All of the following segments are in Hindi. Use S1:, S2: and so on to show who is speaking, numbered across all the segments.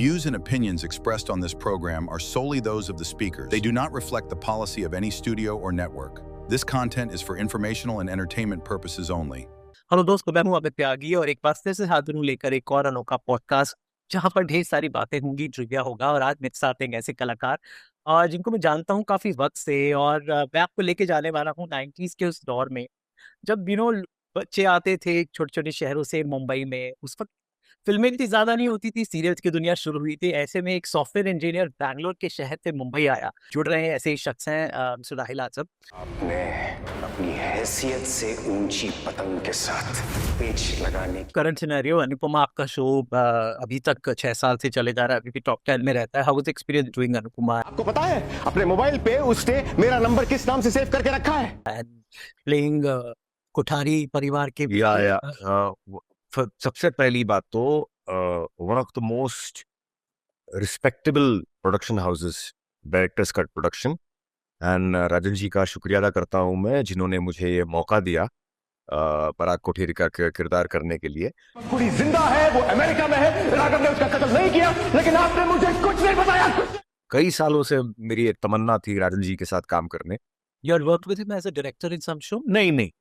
S1: The views and opinions expressed on this program are solely those of the speakers. They do not reflect the policy of any studio or network. This content is for informational and entertainment purposes only.
S2: Hello दोस्तों, मैं हूं अमित त्यागी और एक बार फिर से हाजिर हूं लेकर एक और अनोखा पॉडकास्ट जहां पर ढेर सारी बातें होंगी, ट्रिविया होगा। और आज मेरे साथ एक ऐसे कलाकार जिनको मैं जानता हूं काफी वक्त से, और मैं आपको लेके जाने वाला हूं 90s के उस दौर में, जब बच्चे आते थे छोटे छोटे शहरों से मुंबई में। उस वक्त फिल्में इतनी ज्यादा नहीं होती थी, सीरियल्स की दुनिया शुरू हुई थी। ऐसे में एक सॉफ्टवेयर इंजीनियर बैंगलोर के शहर से मुंबई आया। जुड़ रहे हैं ऐसे ही शख्स हैं मिस्टर राहिल आजम।
S3: आपने अपनी हैसियत से ऊंची पतंग के साथ पेच लगाने
S2: करंट सिनेरियो, अनुपमा आपका शो अभी तक 6 साल से चले जा रहा है, अभी भी टॉप 10 में रहता है। How was experience doing Anupama?
S3: आपको पता है अपने मोबाइल पे उसने मेरा नंबर किस नाम से सेव करके रखा है?
S2: प्लेइंग कोठारी परिवार के
S4: सबसे पहली बात तो one of the most respectable production houses, directors cut production, and Rajan ji का शुक्रिया अदा करता हूं मैं, जिन्होंने मुझे ये मौका दिया पराग कोठेरी का किरदार करने के लिए।
S3: कुड़ी जिंदा है, वो अमेरिका में है, राघव ने उसका कत्ल नहीं किया, लेकिन आपने मुझे कुछ नहीं बताया।
S4: कई सालों से मेरी एक तमन्ना थी राजन जी के साथ काम करने।
S2: You had worked with him as a director in some show?
S4: नहीं,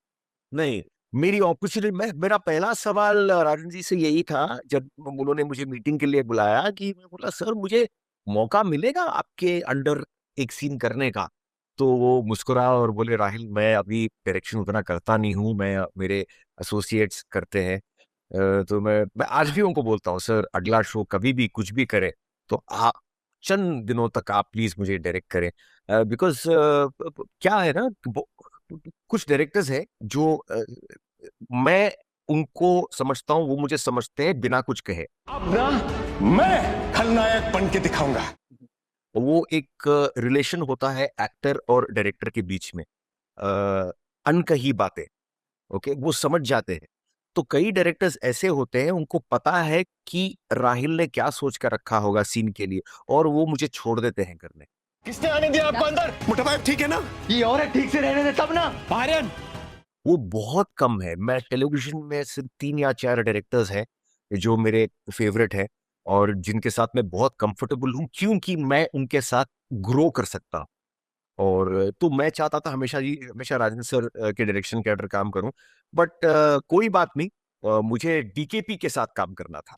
S4: मेरी अपॉर्चुनिटी, मेरा पहला सवाल राजन जी से यही था जब उन्होंने मुझे मीटिंग के लिए बुलाया, कि मैं बोला सर मुझे मौका मिलेगा आपके अंडर एक सीन करने का? तो वो मुस्कुरा और बोले राहिल, मैं अभी डायरेक्शन उतना करता नहीं हूँ, मेरे एसोसिएट्स करते हैं। तो मैं आज भी उनको बोलता हूँ, सर अगला शो कभी भी कुछ भी करे तो आप चंद दिनों तक आप प्लीज मुझे डायरेक्ट करें, बिकॉज क्या है ना, कुछ डायरेक्टर्स हैं जो मैं उनको समझता हूँ, वो मुझे समझते हैं बिना कुछ कहे।
S3: अब ना मैं खलनायक बन के दिखाऊंगा।
S4: वो एक रिलेशन होता है एक्टर और डायरेक्टर के बीच में, अनकही बातें, ओके, वो समझ जाते हैं। तो कई डायरेक्टर्स ऐसे होते हैं, उनको पता है कि राहिल ने क्या सोच कर रखा होगा सीन के लिए, और वो मुझे छोड़ देते हैं करने।
S3: किसने आने दिया आपको अंदर? मोटा भाई ठीक है ना? ये और है, ठीक से रहने दे तब ना। आर्यन,
S4: वो बहुत कम है। मैं टेलीविजन में सिर्फ 3 या 4 डायरेक्टर्स हैं जो मेरे फेवरेट हैं और जिनके साथ मैं बहुत कंफर्टेबल हूँ, क्योंकि मैं उनके साथ ग्रो कर सकता हूँ। और तो मैं चाहता था हमेशा राजन सर के डायरेक्शन के अंडर काम करूं, बट कोई बात नहीं, मुझे डीकेपी के साथ काम करना था,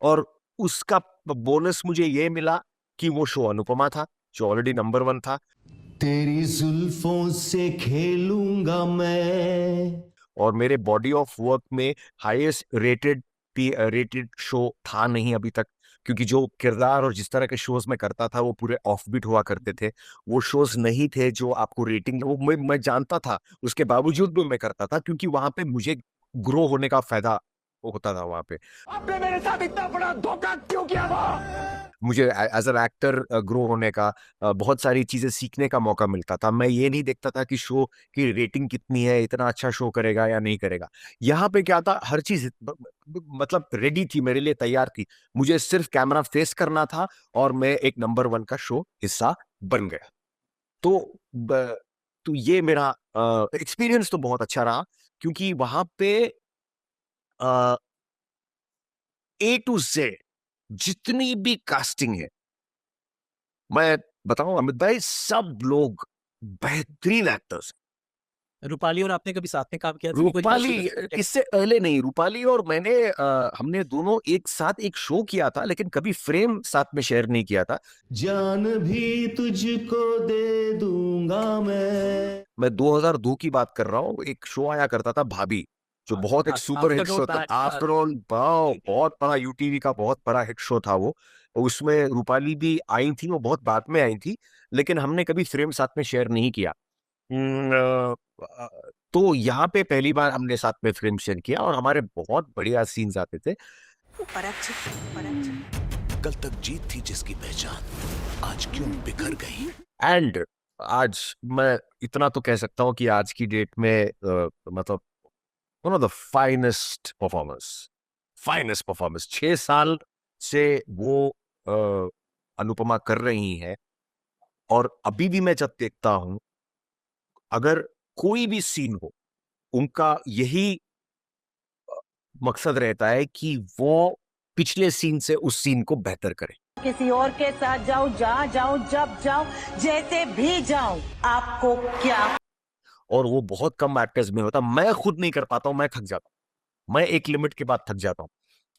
S4: और उसका बोनस मुझे ये मिला कि वो शो अनुपमा था जो ऑलरेडी नंबर 1 था।
S3: तेरी जुल्फों से खेलूंगा मैं।
S4: और मेरे बॉडी ऑफ वर्क में हाईएस्ट रेटेड शो था नहीं अभी तक, क्योंकि जो किरदार और जिस तरह के शोज में करता था वो पूरे ऑफबीट हुआ करते थे। वो शोज नहीं थे जो आपको रेटिंग, वो मैं जानता था, उसके बावजूद भी मैं करता था, क्योंकि वहां पे मुझे ग्रो होने का फायदा होता था। वहां पे
S3: आपने मेरे साथ इतना बड़ा धोखा क्यों किया था?
S4: मुझे एज अ एक्टर ग्रो होने का, बहुत सारी चीजें सीखने का मौका मिलता था। मैं ये नहीं देखता था कि शो की रेटिंग कितनी है, इतना अच्छा शो करेगा या नहीं करेगा। यहाँ पे क्या था, हर चीज मतलब रेडी थी, मेरे लिए तैयार थी। मुझे सिर्फ कैमरा फेस करना था और मैं एक नंबर 1 का शो हिस्सा बन गया। तो तो ये मेरा एक्सपीरियंस तो बहुत अच्छा रहा, क्योंकि वहां पे A to Z जितनी भी कास्टिंग है, मैं बताऊं अमित भाई, सब लोग बेहतरीन एक्टर्स।
S2: रूपाली और आपने कभी साथ में काम किया था?
S4: रूपाली इससे पहले नहीं, रूपाली और मैंने हमने दोनों एक साथ एक शो किया था, लेकिन कभी फ्रेम साथ में शेयर नहीं किया था।
S3: जान भी तुझको दे दूंगा मैं
S4: 2002 की बात कर रहा हूँ। एक शो आया करता था भाभी, जो बहुत एक सुपर हिट शो था। आफ्टर ऑल, बहुत बड़ा यूटीवी का बहुत बड़ा हिट शो था वो। उसमें रूपाली भी आई थी, वो बहुत बाद में आई थी, लेकिन हमने कभी फ्रेम साथ में शेयर नहीं किया। तो यहाँ पे पहली बार हमने साथ में फ्रेम शेयर किया और हमारे बहुत बढ़िया सीन्स आते थे।
S5: कल तक जीत थी जिसकी पहचान आज क्यों बिखर गई।
S4: एंड आज मैं इतना तो कह सकता हूँ कि आज की डेट में मतलब one of the finest performance 6 साल से वो अनुपमा कर रही है। और अभी भी मैं जब देखता हूं, अगर कोई भी सीन हो, उनका यही मकसद रहता है कि वो पिछले सीन से उस सीन को बेहतर करे।
S6: किसी और के साथ जाऊं, जहाँ जाऊं, जब जाऊं, जैसे भी जाऊं, आपको क्या?
S4: और वो बहुत कम एक्टर्स में होता, मैं खुद नहीं कर पाता हूँ, मैं थक जाता हूँ, मैं एक लिमिट के बाद थक जाता हूँ।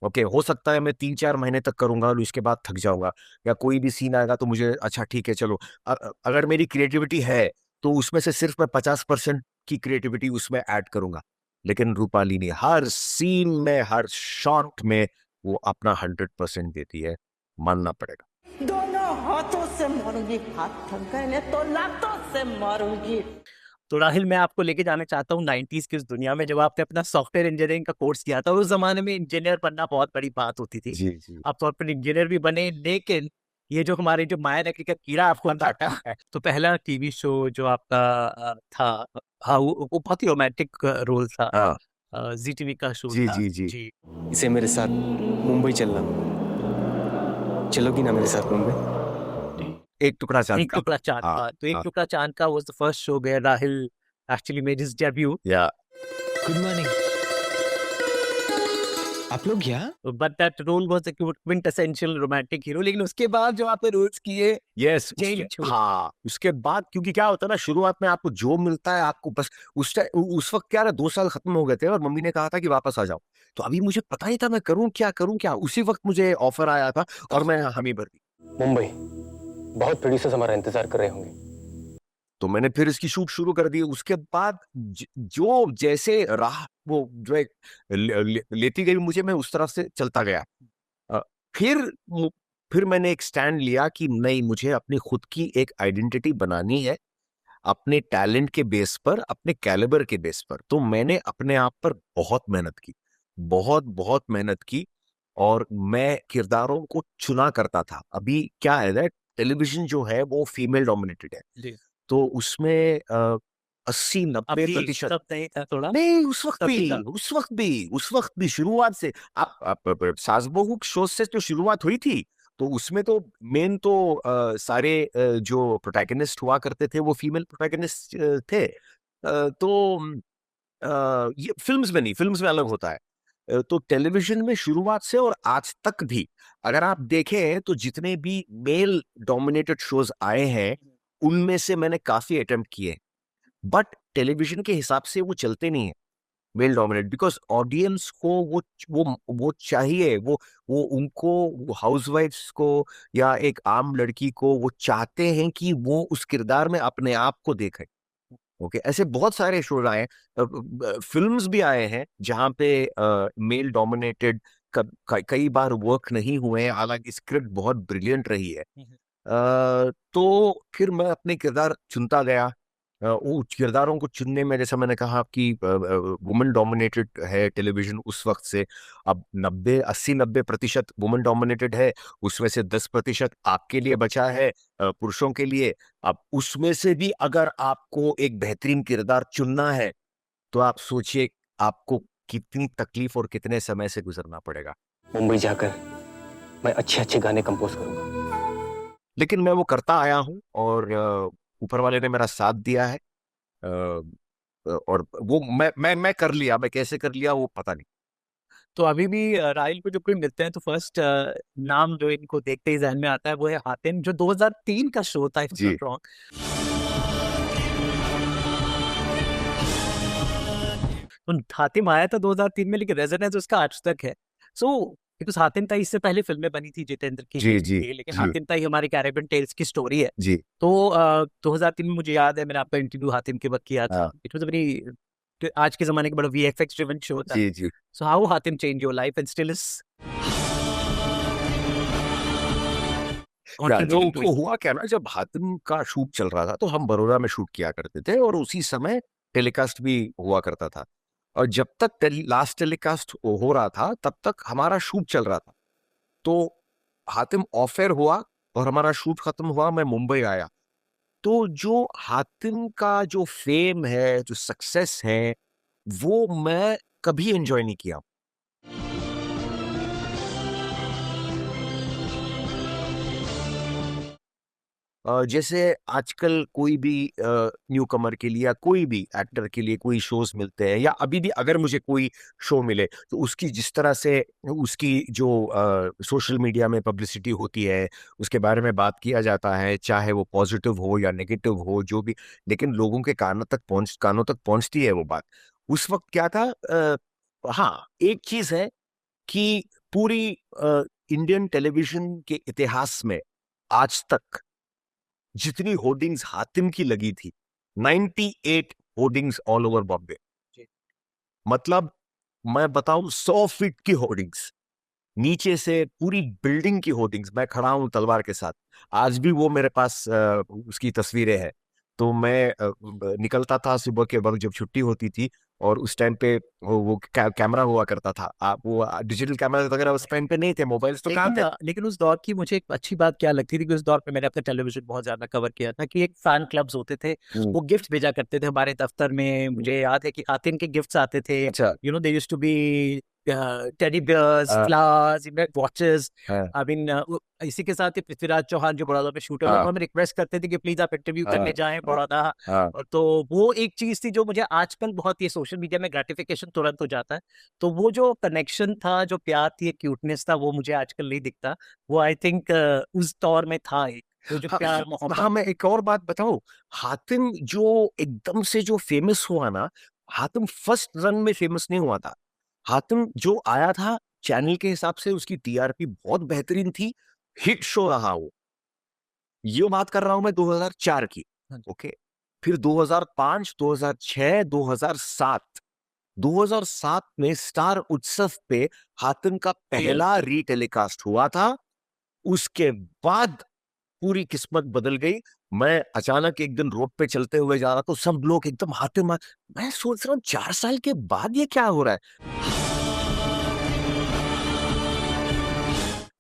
S4: ओके, हो सकता है मैं 3-4 महीने तक करूंगा और उसके बाद थक जाऊंगा, या कोई भी सीन आएगा तो मुझे अच्छा ठीक है चलो, अगर मेरी क्रिएटिविटी है तो उसमें से सिर्फ मैं 50% की क्रिएटिविटी उसमें ऐड करूंगा। लेकिन रूपाली ने हर सीन में, हर शॉट में वो अपना 100% देती है, मानना पड़ेगा।
S6: दोनों हाथों से मारूंगी, हाथ थक गए ना तो लातों से मारूंगी।
S2: तो राहिल, मैं आपको लेके जाना चाहता हूँ 90s की उस दुनिया में जब आपने अपना सॉफ्टवेयर इंजीनियरिंग का कोर्स किया था। उस जमाने में इंजीनियर बनना बहुत बड़ी बात होती थी।
S4: जी जी।
S2: आप सॉफ्टवेयर इंजीनियर भी बने, लेकिन ये जो हमारे जो माया नगरी का कीड़ा आपको अंदर आता है, तो पहला टीवी शो जो आपका था, हाँ, वो बहुत ही रोमांटिक रोल था।
S4: हाँ
S2: जी टीवी का शो
S4: जी
S2: था।
S4: जी जी।
S2: जी।
S3: इसे मेरे साथ मुंबई चलना, चलोगी ना मेरे साथ मुंबई?
S4: एक टुकड़ा चांद
S2: एक
S4: का।
S2: टुकड़ा चांद
S4: हाँ,
S2: का, तो एक
S4: हाँ।
S2: टुकड़ा चांद का was the first show where Rahil actually made his debut.
S4: या
S3: गुड मॉर्निंग। आप लोग यहाँ?
S2: But that role was a quintessential romantic hero. लेकिन उसके बाद जो आपने रोल्स किए,
S4: यस,
S2: Change हुआ।
S4: हाँ, उसके बाद क्योंकि क्या होता है ना, शुरुआत में आपको जो मिलता है आपको बस उस वक्त क्या रहा, 2 साल खत्म हो गए थे और मम्मी ने कहा था कि वापस आ जाओ, तो अभी मुझे पता ही था मैं करूं क्या, उसी वक्त मुझे ऑफर आया था और मैं हामी भर दी।
S3: मुंबई बहुत प्रोड्यूसर्स हमारा इंतजार कर रहे होंगे।
S4: तो मैंने फिर इसकी शूट शुरू कर दी। उसके बाद जो जैसे राह वो जो एक लेती गई मुझे, मैं उस तरफ से चलता गया। अ, फिर फिर मैंने एक स्टैंड लिया कि नहीं, मुझे अपनी खुद की एक आइडेंटिटी बनानी है, अपने टैलेंट के बेस पर, अपने कैलिबर के बेस पर। तो मैंने अपने आप पर बहुत मेहनत की, बहुत मेहनत की, और मैं किरदारों को चुना करता था। अभी क्या है, टेलीविजन जो है वो फीमेल डोमिनेटेड है,
S2: जी।
S4: तो उसमें 80-90%
S2: तब नहीं था थोड़ा।
S4: नहीं, उस वक्त
S2: तभी
S4: भी
S2: था।
S4: उस वक्त भी शुरुआत से आप सास बहू शो से जो शुरुआत हुई थी, तो उसमें तो मेन तो सारे जो प्रोटैगनिस्ट हुआ करते थे वो फीमेल प्रोटैगनिस्ट थे। तो ये फिल्म्स में अलग होता है। तो टेलीविजन में शुरुआत से और आज तक भी अगर आप देखें तो जितने भी मेल डोमिनेटेड शोज आए हैं, उनमें से मैंने काफी अटेम्प्ट किए, बट टेलीविजन के हिसाब से वो चलते नहीं है मेल डोमिनेट, बिकॉज ऑडियंस को वो चाहिए, वो उनको हाउसवाइफ्स को या एक आम लड़की को वो चाहते हैं कि वो उस किरदार में अपने आप को देखे। ओके, ऐसे बहुत सारे शोज आए हैं, फिल्म्स भी आए हैं जहाँ पे मेल डोमिनेटेड कई बार वर्क नहीं हुए हैं, हालांकि स्क्रिप्ट बहुत ब्रिलियंट रही है। तो फिर मैं अपने किरदार चुनता गया। वो किरदारों को चुनने में, जैसा मैंने कहा कि वुमेन डोमिनेटेड है टेलीविजन उस वक्त से, अब 80-90% वुमेन डोमिनेटेड है, उसमें से 10% आपके लिए बचा है, पुरुषों के लिए। अब उसमें से भी अगर आपको एक बेहतरीन किरदार चुनना है, तो आप सोचिए आपको कितनी तकलीफ और कितने समय से गुजरना पड़ेगा।
S3: मुंबई जाकर मैं अच्छे गाने कंपोज करूंगा।
S4: लेकिन मैं वो करता आया हूँ, और ऊपर वाले ने मेरा साथ दिया है, और वो मैं कर लिया, मैं कैसे कर लिया वो पता नहीं।
S2: तो अभी भी राहिल को जो कोई मिलते हैं तो फर्स्ट नाम जो इनको देखते ही जहन में आता है वो है हातिम, जो 2003 का शो था, if I'm
S4: ji.
S2: not wrong। तो हातिम आया था 2003 में, लेकिन रेजोनेंस उसका आज तक है। सो बिकॉज हातिम ताई इससे पहले फिल्में बनी थी जितेंद्र की,
S4: जी, जी,
S2: लेकिन
S4: जी।
S2: हातिम ताई हमारी कैरेबियन टेल्स की स्टोरी है।
S4: जी।
S2: तो 2003 में मुझे याद है मैंने आपका इंटरव्यू हातिम के वक्त किया था।
S4: हाँ।
S2: इट वाज वेरी, आज के जमाने का बड़ा VFX ड्रिवन शो था।
S4: जी जी।
S2: So how Hatim change your life and still is
S4: तो हुआ क्या ना, जब हातिम का शूट चल रहा था तो हम बड़ौदा में शूट किया करते थे, और उसी समय टेलीकास्ट भी हुआ करता था, और जब तक लास्ट टेलीकास्ट हो रहा था तब तक हमारा शूट चल रहा था। तो हातिम ऑफ एयर हुआ और हमारा शूट खत्म हुआ, मैं मुंबई आया। तो जो हातिम का जो फेम है, जो सक्सेस है, वो मैं कभी एंजॉय नहीं किया। जैसे आजकल कोई भी न्यू कमर के लिए या कोई भी एक्टर के लिए कोई शोज मिलते हैं, या अभी भी अगर मुझे कोई शो मिले तो उसकी जिस तरह से उसकी जो सोशल मीडिया में पब्लिसिटी होती है, उसके बारे में बात किया जाता है, चाहे वो पॉजिटिव हो या नेगेटिव हो जो भी, लेकिन लोगों के कानों तक पहुंचती है वो बात। उस वक्त क्या था, हाँ एक चीज है कि पूरी इंडियन टेलीविजन के इतिहास में आज तक जितनी होर्डिंग्स हातिम की लगी थी, 98 होर्डिंग्स ऑल ओवर बॉम्बे। मतलब मैं बताऊं 100 फीट की होर्डिंग्स, नीचे से पूरी बिल्डिंग की होर्डिंग्स। मैं खड़ा हूं तलवार के साथ, आज भी वो मेरे पास उसकी तस्वीरें हैं। तो मैं निकलता था सुबह के वक्त जब छुट्टी होती थी, और उस टाइम पे वो कैमरा हुआ करता था। आप वो डिजिटल कैमरा वगैरह उस टाइम पे नहीं थे, मोबाइल्स तो कहाँ थे।
S2: लेकिन उस दौर की मुझे एक अच्छी बात क्या लगती थी कि उस दौर पे मैंने अपना टेलीविजन बहुत ज्यादा कवर किया था कि एक फैन क्लब्स होते थे, वो गिफ्ट भेजा करते थे हमारे दफ्तर में। मुझे याद है कि हातिम के गिफ्ट्स आते थे,
S4: अच्छा,
S2: you know they used to be teddy bears, flowers, watches.
S4: हाँ,
S2: आई मीन इसी के साथ ही पृथ्वीराज चौहान जो बड़ौदा में शूटर
S4: हाँ,
S2: हमें रिक्वेस्ट करते थे कि प्लीज आप इंटरव्यू
S4: हाँ,
S2: करने जाएं बड़ौदा।
S4: हाँ,
S2: और तो वो एक चीज थी जो मुझे आजकल बहुत, ये सोशल मीडिया में ग्रेटिफिकेशन तुरंत हो जाता है, तो वो जो कनेक्शन था, जो प्यार थी, क्यूटनेस था, वो मुझे आजकल नहीं दिखता। वो आई थिंक उस दौर में था एक वो जो प्यार
S4: हाँ,
S2: मोहब्बत।
S4: मैं एक और बात बताऊं। हातिम जो एकदम से जो फेमस हुआ ना, हातिम फर्स्ट रन में फेमस नहीं हुआ था। हातिम जो आया था चैनल के हिसाब से, उसकी टीआरपी बहुत बेहतरीन थी, हिट शो रहा वो। ये बात कर रहा हूं मैं 2004 की।
S2: हाँ जी।
S4: ओके, फिर 2005, 2006, 2007, 2007 में स्टार उत्सव पे हातिम का पहला रीटेलीकास्ट हुआ था। उसके बाद पूरी किस्मत बदल गई। मैं अचानक एक दिन रोड पे चलते हुए जा रहा, तो सब लोग एकदम हातिम मैं सोच रहा हूँ 4 साल के बाद ये क्या हो रहा है।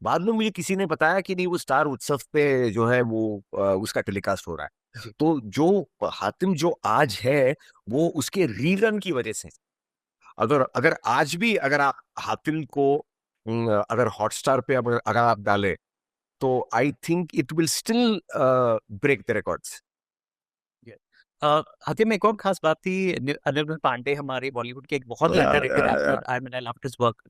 S4: बाद में मुझे किसी ने बताया कि नहीं, वो स्टार उत्सव पे जो है वो उसका टेलीकास्ट हो रहा है। तो जो हातिम जो आज है, वो उसके रीरन की वजह से। अगर अगर आज भी अगर आप हातिम को अगर हॉटस्टार पे अगर आप डालें, तो I think it will still break the records.
S2: Hatim में एक और खास बात थी, अनिरुद्ध पांडे हमारे बॉलीवुड के एक बहुत ही underrated actor. I mean I loved his work.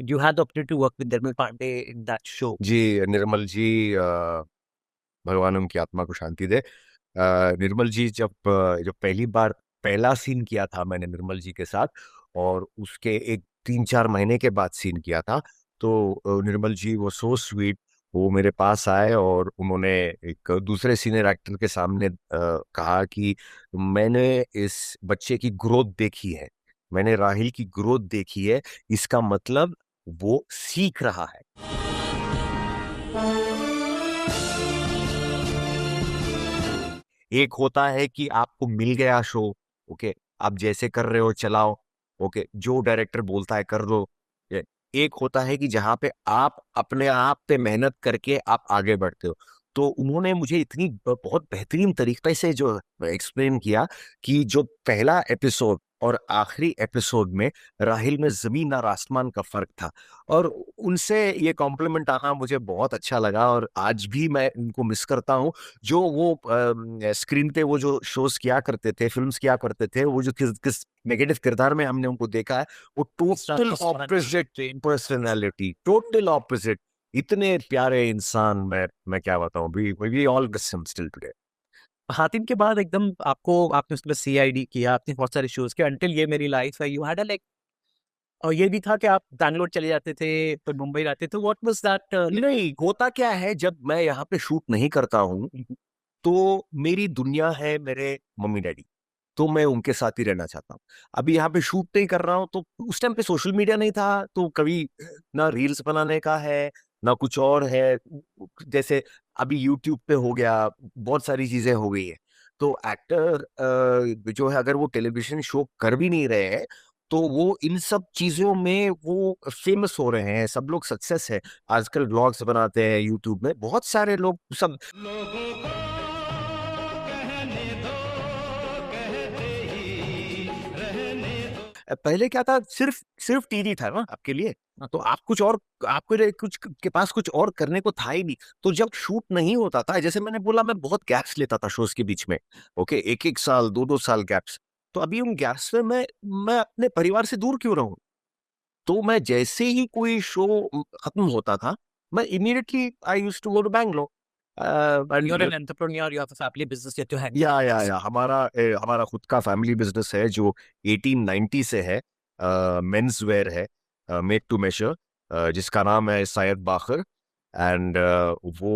S2: You had the opportunity to work with Nirmal Pandey in that show.
S4: जी, निर्मल जी, भगवान उनकी आत्मा को शांति दे। निर्मल जी जब पहली बार पहला सीन किया था मैंने निर्मल जी के साथ, और उसके एक 3-4 महीने के बाद सीन किया था, तो निर्मल जी वो सो स्वीट, वो मेरे पास आए और उन्होंने एक दूसरे सीनियर एक्टर के सामने कहा कि मैंने इस बच्चे की ग्रोथ देखी है, मैंने राहिल की ग्रोथ देखी है, इसका मतलब वो सीख रहा है। एक होता है कि आपको मिल गया शो, ओके, आप जैसे कर रहे हो चलाओ, ओके, जो डायरेक्टर बोलता है कर दो। एक होता है कि जहां पे आप अपने आप पे मेहनत करके आप आगे बढ़ते हो। तो उन्होंने मुझे इतनी बहुत बेहतरीन तरीके से जो एक्सप्लेन किया कि जो पहला एपिसोड और आखिरी एपिसोड में राहिल में जमीन और आसमान का फर्क था, और उनसे ये कॉम्प्लीमेंट आना मुझे बहुत अच्छा लगा, और आज भी मैं उनको मिस करता हूँ। जो वो स्क्रीन पे वो जो शोज किया करते थे, फिल्म्स किया करते थे, वो जो किस नेगेटिव किरदार में हमने उनको देखा है, वो total opposite personality, total opposite. इतने प्यारे इंसान, मैं क्या बताऊं, we all miss him still today.
S2: Hatim के बाद एकदम आपने उसके बाद सीआईडी किया, आपने बहुत सारे शोज किया, अंटिल ये मेरी लाइफ है, यू हैड अ लाइक। और ये भी था कि आप बैंगलोर चले जाते थे, फिर मुंबई रहते थे। What was that?
S4: नहीं, होता क्या है, जब मैं यहाँ पे शूट नहीं करता हूँ, तो मेरी दुनिया है मेरे मम्मी डैडी, तो मैं उनके साथ ही रहना चाहता हूँ। अभी यहाँ पे शूट नहीं कर रहा हूँ, तो उस टाइम पे सोशल मीडिया नहीं था, तो कभी ना रील्स बनाने का है ना कुछ और है। जैसे अभी यूट्यूब पे हो गया, बहुत सारी चीजें हो गई है। तो एक्टर जो है, अगर वो टेलीविजन शो कर भी नहीं रहे हैं, तो वो इन सब चीजों में वो फेमस हो रहे हैं, सब लोग सक्सेस है। आजकल ब्लॉग्स बनाते हैं यूट्यूब में, बहुत सारे लोग सब। पहले क्या था, सिर्फ सिर्फ टीवी था ना आपके लिए, तो आप कुछ और, आपके लिए कुछ के पास कुछ और करने को था ही नहीं। तो जब शूट नहीं होता था, जैसे मैंने बोला, मैं बहुत गैप्स लेता था शोज के बीच में, ओके, एक एक साल, दो दो साल गैप्स। तो अभी उन गैप्स में मैं अपने परिवार से दूर क्यों रहूं? तो मैं जैसे ही कोई शो खत्म होता था, मैं immediately I used to go to Bangalore.
S2: You're an entrepreneur, you have a family business that you handle.
S4: या हमारा खुद का फैमिली बिजनेस है जो 1890 से है, मेंस वेयर है, मेड टू मेजर, जिसका नाम है सायद बाखर। एंड वो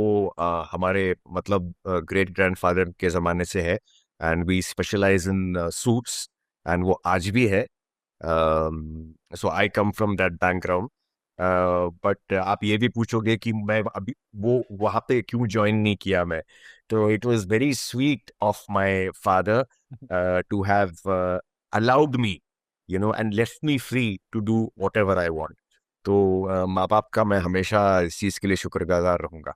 S4: हमारे मतलब ग्रेट ग्रैंडफादर के ज़माने से है, and we specialise in suits, and वो आज भी है। So I come from that background. But आप ये भी पूछोगे कि मैं अभी वो वहाँ पे क्यों ज्वाइन नहीं किया मैं, तो it was very sweet of my father to have allowed me, you know, and left me free to do whatever I want. तो माँ बाप का मैं हमेशा इस चीज़ के लिए शुक्रगुजार रहूँगा।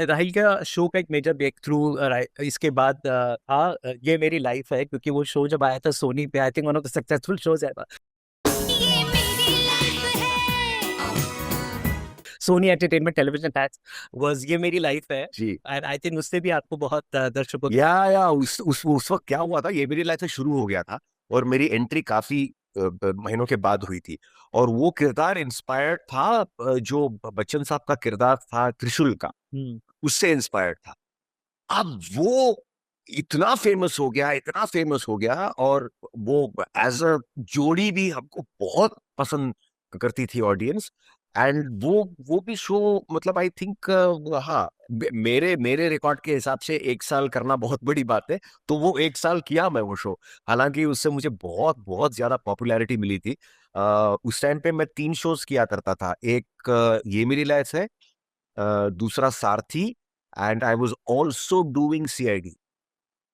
S2: राहिल का शो का एक मेजर ब्रेक थ्रू इसके बाद था ये मेरी लाइफ है, क्योंकि वो शो जब आया था सोनी पे, I think one of the successful shows है। Sony entertainment television attach was ये मेरी लाइफ है,
S4: जी।
S2: एंड आई थिंक उससे भी आपको बहुत दर्शकों
S4: या उस वक्त क्या हुआ था, ये मेरी लाइफ से शुरू हो गया था, और मेरी एंट्री काफी महीनों के बाद हुई थी, और वो किरदार इंस्पायर्ड था, जो बच्चन साहब का किरदार था त्रिशूल का, उससे इंस्पायर्ड था। अब वो इतना फेमस हो गया, इतना फेमस हो गया, और वो एज अ जोड़ी भी हमको बहुत पसंद करती थी ऑडियंस। एंड वो भी शो, मतलब आई थिंक, हाँ, मेरे रिकॉर्ड के हिसाब से 1 साल करना बहुत बड़ी बात है, तो वो 1 साल किया मैं वो शो। हालांकि उससे मुझे बहुत बहुत ज्यादा पॉपुलैरिटी मिली थी। उस टाइम पे मैं 3 शोज किया करता था, एक ये मेरी लाइफ है, दूसरा सारथी, and I was also doing CID.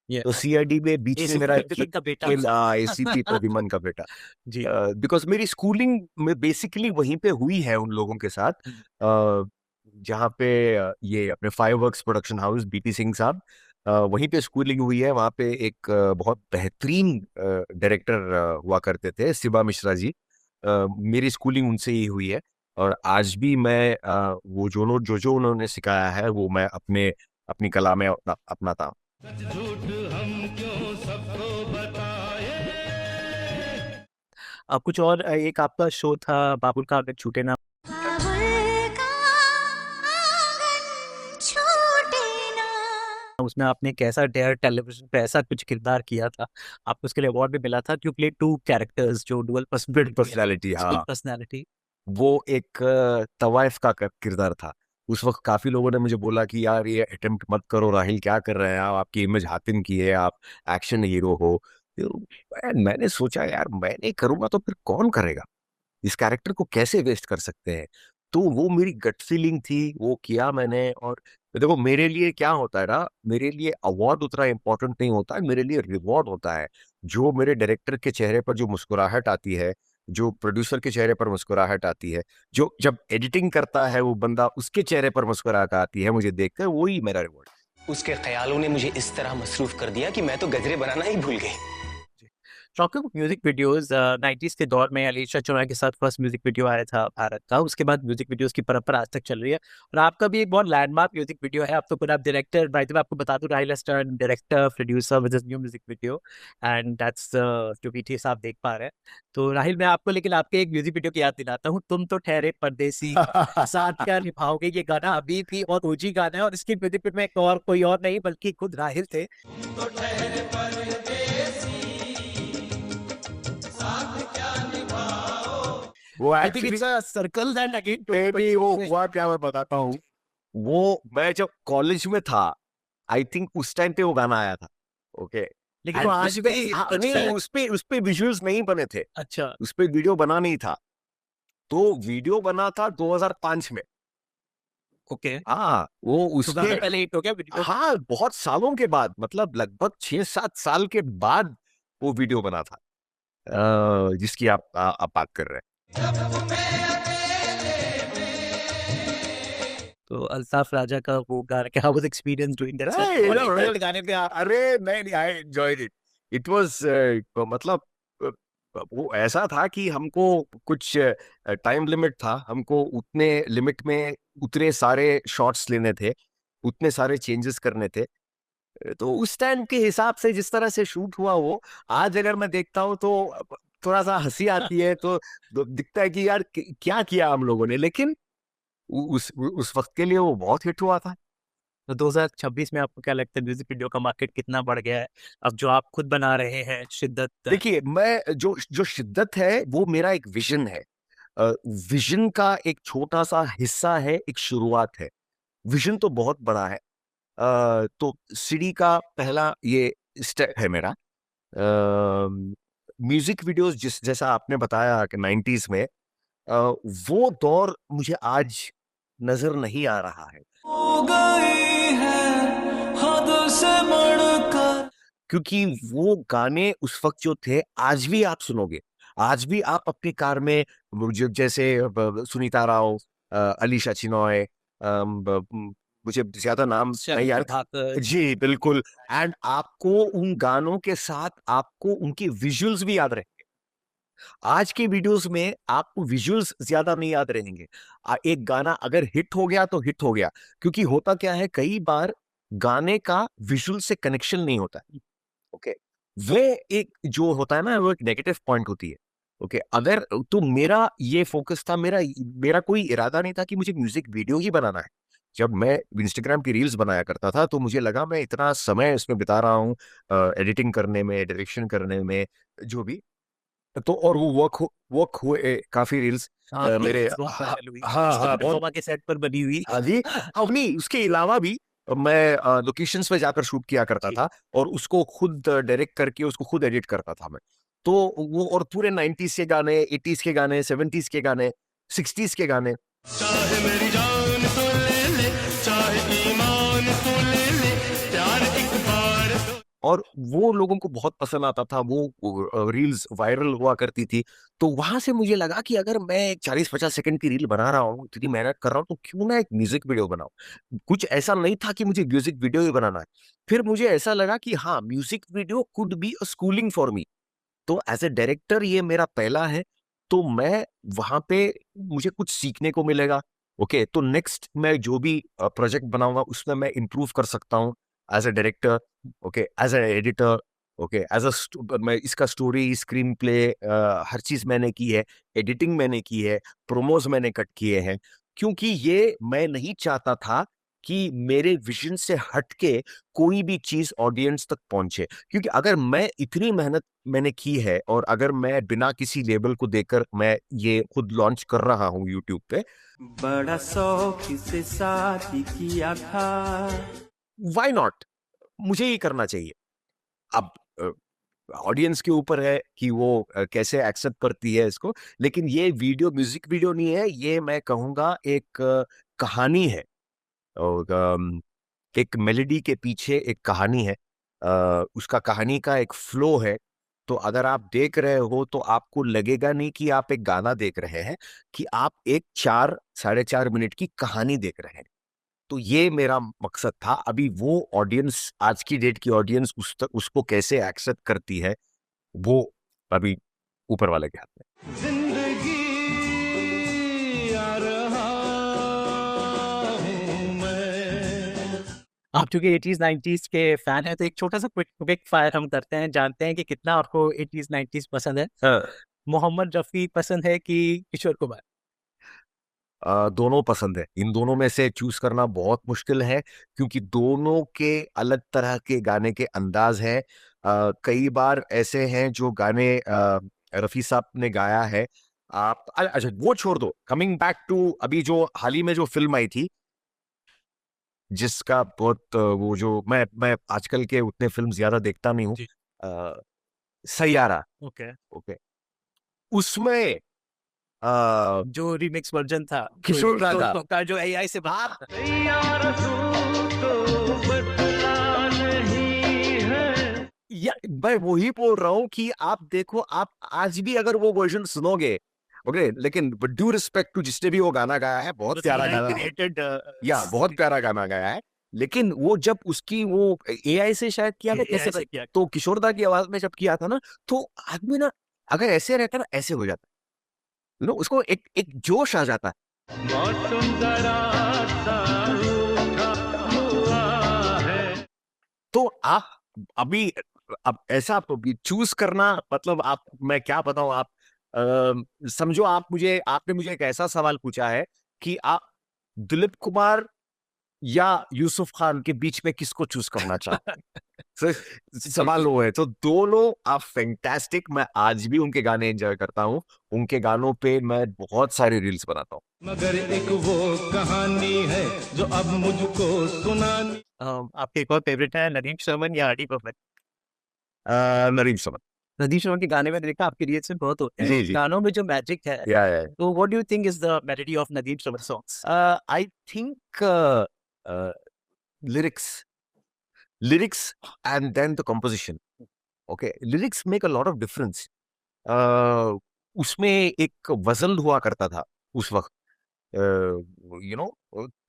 S4: तो सीआईडी में बीच में मेरा
S2: का बेटा
S4: एसीपी प्रद्युमन का बेटा,
S2: जी,
S4: बिकॉज मेरी स्कूलिंग में बेसिकली वहीं पे हुई है उन लोगों के साथ, जहाँ पे ये अपने fireworks production house, BP Singh साहब, वहीं पे स्कूलिंग हुई है। वहाँ पे एक बहुत बेहतरीन डायरेक्टर हुआ करते थे, शिवा मिश्रा जी, मेरी स्कूलिंग उनसे ही हुई है, और आज भी मैं वो जो उन्होंने सिखाया है वो मैं अपनी कला में अपनाता हूँ।
S2: कुछ और एक आपका शो था बाबुल का आंगन छूटे ना, उसमें आपने कैसा डेयर टेलीविजन पे ऐसा कुछ किरदार किया था, आपको उसके लिए अवार्ड भी मिला था, क्यों प्ले 2 कैरेक्टर्स जो डुअल
S4: पर्सनालिटी, हाँ,
S2: पर्सनालिटी।
S4: वो एक तवाइफ का किरदार था। उस वक्त काफी लोगों ने मुझे बोला कि यार ये अटेम्प्ट मत करो राहिल, क्या कर रहे हैं आप, आपकी इमेज हातिम की है, आप एक्शन हीरो हो। तो मैंने सोचा यार मैं नहीं करूंगा तो फिर कौन करेगा, इस कैरेक्टर को कैसे वेस्ट कर सकते हैं। तो वो मेरी गट फीलिंग थी, वो किया मैंने। और देखो मेरे लिए क्या होता है ना, मेरे लिए अवार्ड उतना इम्पोर्टेंट नहीं होता है, मेरे लिए रिवॉर्ड होता है। जो मेरे डायरेक्टर के चेहरे पर जो मुस्कुराहट आती है, जो प्रोड्यूसर के चेहरे पर मुस्कुराहट आती है, जो जब एडिटिंग करता है वो बंदा, उसके चेहरे पर मुस्कुराहट आती है मुझे देखकर, वही मेरा रिवॉर्ड।
S3: उसके ख्यालों ने मुझे इस तरह मसरूफ कर दिया कि मैं तो गजरे बनाना ही भूल गई।
S2: टॉकिंग म्यूजिक वीडियोस, 90s के दौर में अलीशा चौहान के साथ फर्स्ट म्यूजिक वीडियो आया था भारत का, उसके बाद म्यूजिक वीडियोस की परंपरा आज तक चल रही है, और आपका भी एक बहुत लैंडमार्क म्यूजिक वीडियो है। आप तो खुद आप डायरेक्टर, बाय द वे आपको बता दूं, Rahil stern director producer with this new music video, and that's जो पीछे आप देख पा रहे हैं। तो राहिल, मैं आपको लेकिन आपके एक म्यूजिक वीडियो की याद दिलाता हूँ, तुम तो ठहरे परदेसी साथ क्या निभाओगे। ये गाना अभी भी बहुत ओजी गाना है, और इसके म्यूजिक वीडियो में कोई और नहीं बल्कि खुद राहिल थे।
S4: वो
S2: सर्कल एंड अगेन
S4: वो हुआ क्या, मैं बताता हूँ। वो मैं जब कॉलेज में था, आई थिंक उस टाइम पे वो गाना आया था, ओके,
S2: लेकिन वो आज भी
S4: उस पे विजुअल्स नहीं बने थे,
S2: अच्छा,
S4: उस पे वीडियो बना नहीं था। तो वीडियो बना था 2005 में,
S2: ओके,
S4: हाँ, वो उसके
S2: पहले हिट हो गया वीडियो।
S4: हाँ, बहुत सालों के बाद, मतलब लगभग 6-7 साल के बाद वो वीडियो बना था, जिसकी आप बात कर रहे हैं।
S2: तो अल्ताफ राजा का वो गाना, how was experience doing that
S4: Hey, you know, really?
S2: गाने पे आप
S4: अरे नहीं, I enjoyed it. It was मतलब अ, वो ऐसा था कि हमको कुछ टाइम लिमिट था, हमको उतने लिमिट में उतने सारे शॉट्स लेने थे, उतने सारे चेंजेस करने थे। तो उस टाइम के हिसाब से जिस तरह से शूट हुआ वो, आज अगर मैं देखता हूँ तो थोड़ा सा हंसी आती है, तो दिखता है कि यार क्या किया हम लोगों ने, लेकिन उस वक्त के लिए वो बहुत हिट हुआ था।
S2: तो 2026 में आपको क्या लगता है म्यूजिक वीडियो का मार्केट कितना बढ़ गया है अब जो आप खुद बना रहे हैं शिद्दत?
S4: देखिए, मैं जो जो शिद्दत है वो मेरा एक विजन है। विजन का एक छोटा सा हिस्सा है, एक शुरुआत है। विजन तो बहुत बड़ा है। तो सीढ़ी का पहला ये स्टेप है मेरा। म्यूजिक वीडियोस जैसा आपने बताया कि 90s में, वो दौर मुझे आज नजर नहीं आ रहा है, क्योंकि वो गाने उस वक्त जो थे आज भी आप सुनोगे, आज भी आप अपनी कार में जैसे सुनीता राव, अलीशा चिनॉय, मुझे ज्यादा नाम नहीं यार,
S2: भाकर,
S4: जी बिल्कुल। एंड आपको उन गानों के साथ आपको उनकी विजुअल्स भी याद रहेंगे। आज के वीडियोस में आपको विजुअल्स ज्यादा नहीं याद रहेंगे। एक गाना अगर हिट हो गया तो हिट हो गया, क्योंकि होता क्या है, कई बार गाने का विजुअल से कनेक्शन नहीं होता है। ओके, वे एक जो होता है ना, वो एक नेगेटिव पॉइंट होती है। ओके, अगर तो मेरा ये फोकस था, मेरा कोई इरादा नहीं था कि मुझे म्यूजिक वीडियो ही बनाना है। जब मैं इंस्टाग्राम की रील्स बनाया करता था तो मुझे लगा मैं इतना समय इसमें बिता रहा हूँ, एडिटिंग करने में, डायरेक्शन करने में, जो भी। तो और वो वर्क हुए काफी रील्स मेरे। हाँ हाँ, बहुत
S2: के सेट पर बनी हुई।
S4: हाँ जी। अब नहीं, उसके अलावा भी मैं लोकेशंस पे जाकर शूट किया करता था और उसको खुद डायरेक्ट करके उसको खुद एडिट करता था मैं। तो वो, और पूरे 90s के गाने, 80s के गाने, 70s के गाने, 60s के गाने,
S5: चाहे मेरी जान तो ले ले, चाहे ईमान तो ले ले, प्यार एक बार तो।
S4: और वो लोगों को बहुत पसंद आता था। वो रील्स वायरल हुआ करती थी। तो वहां से मुझे लगा कि अगर मैं 40-50 सेकंड की रील बना रहा हूँ, इतनी मेहनत कर रहा हूँ, तो क्यों ना एक म्यूजिक वीडियो बनाऊं। कुछ ऐसा नहीं था कि मुझे म्यूजिक वीडियो ही बनाना है। फिर मुझे ऐसा लगा कि हाँ, music video could be a schooling for me. तो एज ए डायरेक्टर ये मेरा पहला है, तो मैं वहां पे मुझे कुछ सीखने को मिलेगा। ओके, तो नेक्स्ट मैं जो भी प्रोजेक्ट बनाऊंगा उसमें मैं इंप्रूव कर सकता हूँ as a director, okay, as a editor, okay, मैं इसका स्टोरी, स्क्रीन प्ले, हर चीज मैंने की है, एडिटिंग मैंने की है, प्रोमोज मैंने कट किए हैं, क्योंकि ये मैं नहीं चाहता था कि मेरे विजन से हटके कोई भी चीज ऑडियंस तक पहुंचे। क्योंकि अगर मैं इतनी मेहनत मैंने की है और अगर मैं बिना किसी लेबल को देकर मैं ये खुद लॉन्च कर रहा हूँ यूट्यूब पे,
S7: बड़ा शौक से शादी किया था,
S4: व्हाई नॉट, मुझे ही करना चाहिए। अब ऑडियंस के ऊपर है कि वो कैसे एक्सेप्ट करती है इसको, लेकिन ये वीडियो म्यूजिक वीडियो नहीं है, ये मैं कहूँगा एक कहानी है। और एक मेलोडी के पीछे एक कहानी है, उसका कहानी का एक फ्लो है। तो अगर आप देख रहे हो तो आपको लगेगा नहीं कि आप एक गाना देख रहे हैं, कि आप एक 4-4.5 मिनट की कहानी देख रहे हैं। तो ये मेरा मकसद था। अभी वो ऑडियंस, आज की डेट की ऑडियंस उसको कैसे एक्सेप्ट करती है, वो अभी ऊपर वाले के हाथ में।
S5: जिंदगी आ रहा हूं मैं।
S2: आप चूंकि 80s 90s के फैन हैं, तो एक छोटा सा क्विक फायर हम करते हैं, जानते हैं कि कितना आपको 80s 90s पसंद है। मोहम्मद रफी पसंद है कि किशोर कुमार?
S4: दोनों पसंद है। इन दोनों में से चूज करना बहुत मुश्किल है, क्योंकि दोनों के अलग तरह के गाने के अंदाज हैं। कई बार ऐसे हैं जो गाने रफी साहब ने गाया है, आप अच्छा वो छोड़ दो। कमिंग बैक टू अभी जो हाल ही में जो फिल्म आई थी, जिसका बहुत वो जो मैं आजकल के उतने फिल्म ज्यादा देखता नहीं हूँ, सैयारा।
S2: ओके,
S4: ओके, उसमें
S2: जो रिमिक्स वर्जन था
S4: किशोर दा
S2: का जो एआई से बाहर,
S4: या मैं वही बोल रहा हूँ कि आप देखो, आप आज भी अगर वो वर्जन सुनोगे, ओके, लेकिन ड्यू रिस्पेक्ट टू जिसने भी वो गाना गाया है, बहुत प्यारा गाना, या बहुत प्यारा गाना गाया है। लेकिन वो जब उसकी वो एआई से शायद किया था, कैसे
S2: AI से किया।
S4: तो किशोर दा की आवाज में जब किया था ना, तो आदमी ना अगर ऐसे रहता ना, ऐसे हो जाता, नो, उसको एक एक जोश आ जाता है।
S5: मौसम जरा सा रूठा हुआ है।
S4: तो आप अभी अब ऐसा चूज करना, मतलब आप, मैं क्या बताऊं, आप समझो, आपने मुझे एक ऐसा सवाल पूछा है कि आप दिलीप कुमार या यूसुफ खान के बीच में किसको चूज करना चाहते हैं? सवाल वो है। तो दोनों आप फैंटास्टिक, मैं आज भी उनके गाने एंजॉय करता हूँ, उनके गानों पे मैं बहुत सारे रील्स बनाता हूँ।
S5: मगर एक वो कहानी है जो अब मुझको सुनानी।
S2: आपके एक और फेवरेट है नदीम श्रवण या आर डी बर्मन?
S4: नरीम समझ,
S2: नदीम श्रवण के गाने में देखा आपके रिएक्शन बहुत होते हैं।
S4: जी, जी।
S2: गानों में जो मैजिक है,
S4: या
S2: तो what do you think is the melody of Nadeem Shravan songs?
S4: I think lyrics and then the composition. Okay, lyrics make a lot of difference. उसमें एक वजन हुआ करता था उस वक्त, यू नो।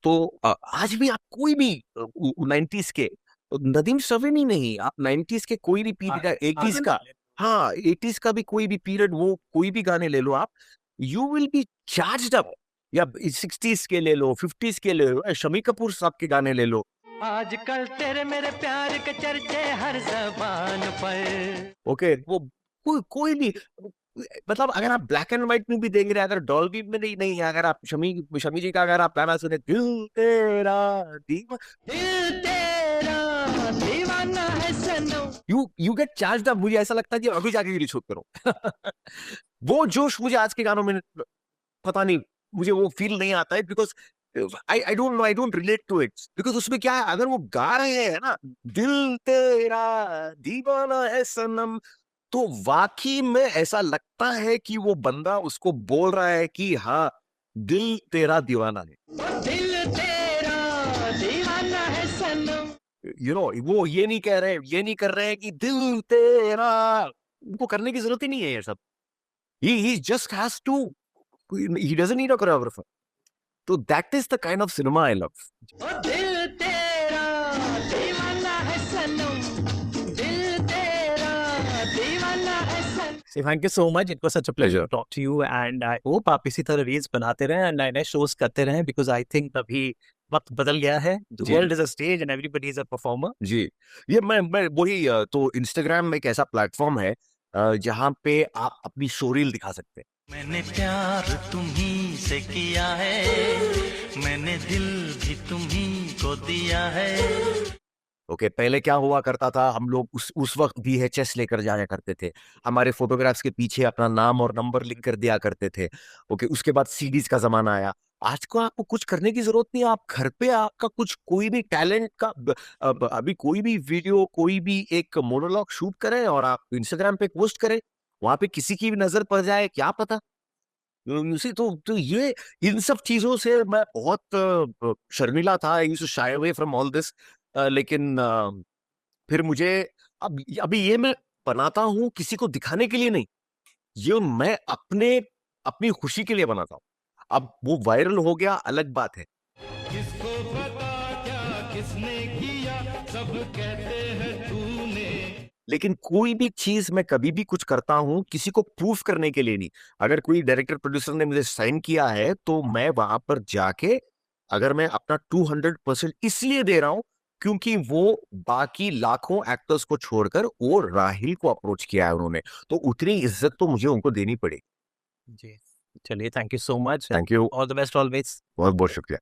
S4: तो आज भी आप कोई भी 90s के, नदीम श्रवण ही नहीं, आप 90s के कोई भी पीरियड, 80s का, हाँ 80s का भी कोई भी पीरियड, वो कोई भी गाने ले लो आप, you will be charged up. या 60s के ले लो, 50s के ले लो, शम्मी कपूर साहब के गाने ले लो।
S5: आजकल तेरे मेरे प्यार के चर्चे हर जबान पर।
S4: ओके, वो कोई भी, मतलब अगर आप ब्लैक एंड व्हाइट में भी देख रहे हैं, अगर डॉल्बी में नहीं है, अगर आप शमी जी का अगर आप गाना सुने, दिल तेरा
S5: दीवाना है सनम।
S4: You get charged up. मुझे ऐसा लगता है कि अभी जाके रिलीज करो। वो जोश मुझे आज के गानों में पता नहीं, मुझे वो फील नहीं आता है, because I don't know, I don't relate to it. Because उसमें क्या है, अगर वो गा रहे हैं ना, दिल तेरा दीवाना है सनम, तो वाकई में ऐसा लगता है कि वो बंदा उसको बोल रहा है कि हाँ, दिल तेरा दीवाना है।
S5: दिल तेरा दीवाना है सनम।
S4: यू नो, वो ये नहीं कर रहे हैं कि दिल तेरा, उनको करने की जरूरत ही नहीं है ये सब। he just has to, he doesn't need a choreographer. So that is the kind of cinema I love.
S5: दिल तेरा दीवाना है सनम। दिल तेरा दीवाना है सनम।
S2: So thank you so much. It was such a pleasure to talk to you, and I hope आप इसी तरह रील्स बनाते रहें and नए नए शोज करते रहें, because I think अभी वक्त बदल गया है. The
S4: ji.
S2: world is a stage and everybody is a performer.
S4: जी, ये मैं वही, तो इंस्टाग्राम एक ऐसा प्लेटफॉर्म है जहाँ पे आप अपनी शो रील दिखा सकते हैं।
S5: मैंने प्यार तुम्ही से किया है, मैंने दिल भी तुम्ही को दिया है।
S4: ओके, पहले क्या हुआ करता था, हम लोग उस वक्त VHS लेकर जाया करते थे, हमारे फोटोग्राफ्स के पीछे अपना नाम और नंबर लिख कर दिया करते थे। ओके, उसके बाद CDs का जमाना आया। आज को आपको कुछ करने की जरूरत नहीं है, आप घर पे आपका कुछ कोई भी टैलेंट का अभी कोई भी वीडियो, कोई भी एक मोनोलॉग शूट करें और आप इंस्टाग्राम पे पोस्ट करें, वहां पे किसी की भी नजर पड़ जाए, क्या पता। तो ये, इन सब चीजों से मैं बहुत शर्मिला था, I used to shy away from all this. लेकिन फिर मुझे अभी ये मैं बनाता हूँ किसी को दिखाने के लिए नहीं, ये मैं अपनी खुशी के लिए बनाता हूँ। अब वो वायरल हो गया, अलग बात है।
S5: किसको पता क्या किसने किया, सब कहते हैं तूने।
S4: लेकिन कोई भी चीज मैं कभी भी कुछ करता हूं, किसी को प्रूफ करने के लिए नहीं। अगर कोई डायरेक्टर प्रोड्यूसर ने मुझे साइन किया है, तो मैं वहां पर जाके, अगर मैं अपना 200% इसलिए दे रहा हूं क्योंकि वो बाकी लाखों एक्टर्स को छोड़कर वो राहिल को अप्रोच किया है उन्होंने, तो उतनी इज्जत तो मुझे उनको देनी पड़ेगी।
S2: जी, चलिए, thank you so much.
S4: Thank you,
S2: All the best always.
S4: बहुत बहुत शुक्रिया।